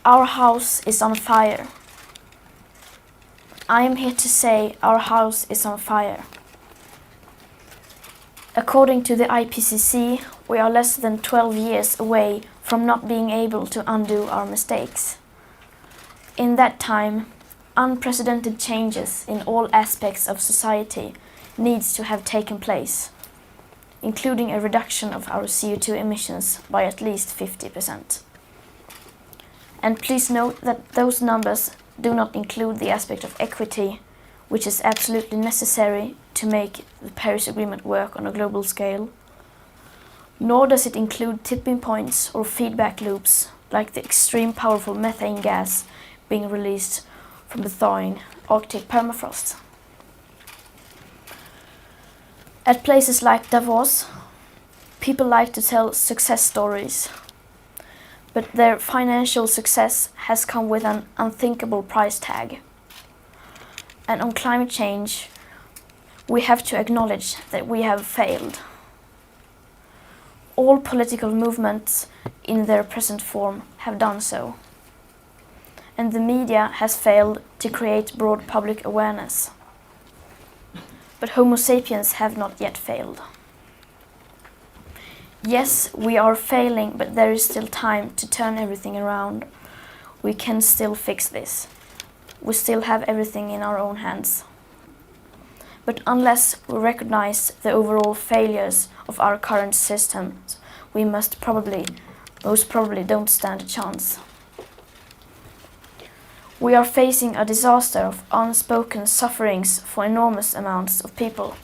Our house is on fire. I am here to say our house is on fire. According to the IPCC, we are less than 12 years away from not being able to undo our mistakes. In that time, unprecedented changes in all aspects of society needs to have taken place, including a reduction of our CO2 emissions by at least 50%. And please note that those numbers do not include the aspect of equity, which is absolutely necessary to make the Paris Agreement work on a global scale. Nor does it include tipping points or feedback loops, like the extreme powerful methane gas being released from the thawing Arctic permafrost. At places like Davos, people like to tell success stories, but their financial success has come with an unthinkable price tag. And on climate change, we have to acknowledge that we have failed. All political movements in their present form have done so. And the media has failed to create broad public awareness. But Homo sapiens have not yet failed. Yes, we are failing, but there is still time to turn everything around. We can still fix this. We still have everything in our own hands. But unless we recognize the overall failures of our current systems, we most probably don't stand a chance. We are facing a disaster of unspoken sufferings for enormous amounts of people.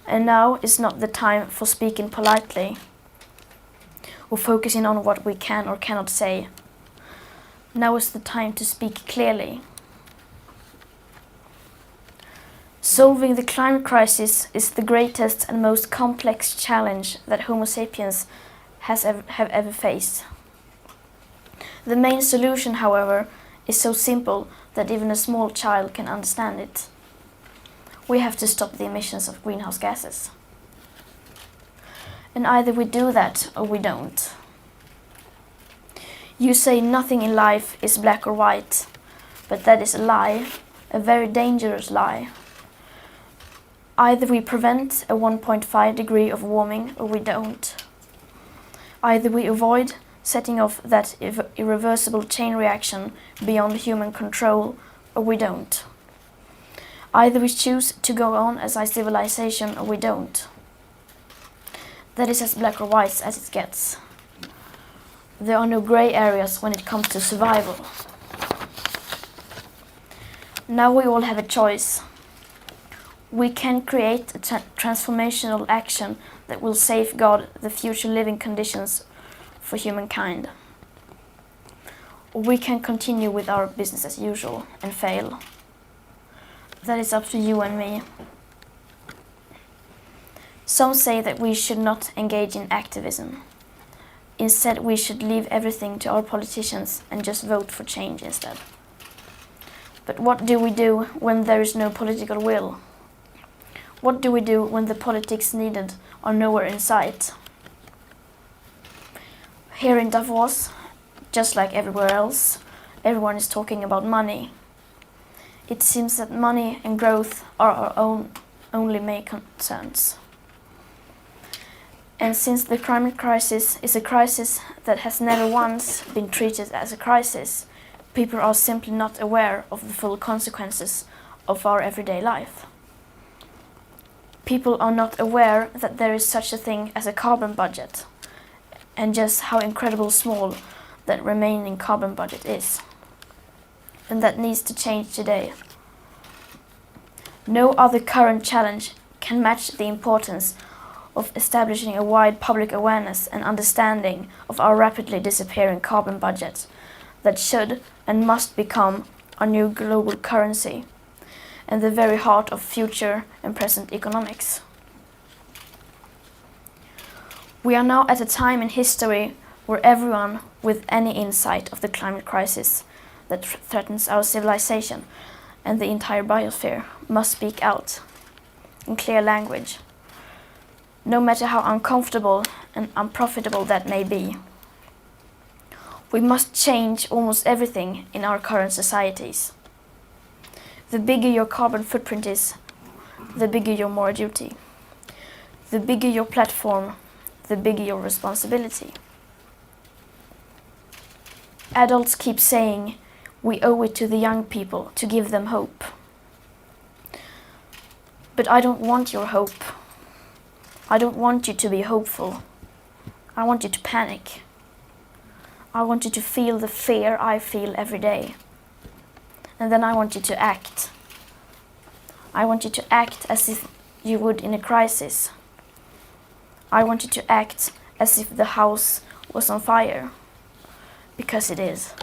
And now is not the time for speaking politely or focusing on what we can or cannot say. Now is the time to speak clearly. Solving the climate crisis is the greatest and most complex challenge that Homo sapiens have ever faced. The main solution, however, is so simple that even a small child can understand it. We have to stop the emissions of greenhouse gases. And either we do that or we don't. You say nothing in life is black or white, but that is a lie, a very dangerous lie. Either we prevent a 1.5 degree of warming or we don't. Either we avoid setting off that irreversible chain reaction beyond human control or we don't. Either we choose to go on as a civilization or we don't. That is as black or white as it gets. There are no grey areas when it comes to survival. Now we all have a choice. We can create a transformational action that will safeguard the future living conditions for humankind. Or we can continue with our business as usual and fail. That is up to you and me. Some say that we should not engage in activism. Instead, we should leave everything to our politicians and just vote for change instead. But what do we do when there is no political will? What do we do when the politics needed are nowhere in sight? Here in Davos, just like everywhere else, everyone is talking about money. It seems that money and growth are our only main concerns. And since the climate crisis is a crisis that has never once been treated as a crisis, people are simply not aware of the full consequences of our everyday life. People are not aware that there is such a thing as a carbon budget, and just how incredibly small that remaining carbon budget is. And that needs to change today. No other current challenge can match the importance of establishing a wide public awareness and understanding of our rapidly disappearing carbon budget that should and must become our new global currency and the very heart of future and present economics. We are now at a time in history where everyone with any insight of the climate crisis that threatens our civilization and the entire biosphere must speak out in clear language, no matter how uncomfortable and unprofitable that may be. We must change almost everything in our current societies. The bigger your carbon footprint is, the bigger your moral duty. The bigger your platform, the bigger your responsibility. Adults keep saying we owe it to the young people to give them hope. But I don't want your hope. I don't want you to be hopeful. I want you to panic. I want you to feel the fear I feel every day. And then I want you to act. I want you to act as if you would in a crisis. I want you to act as if the house was on fire. Because it is.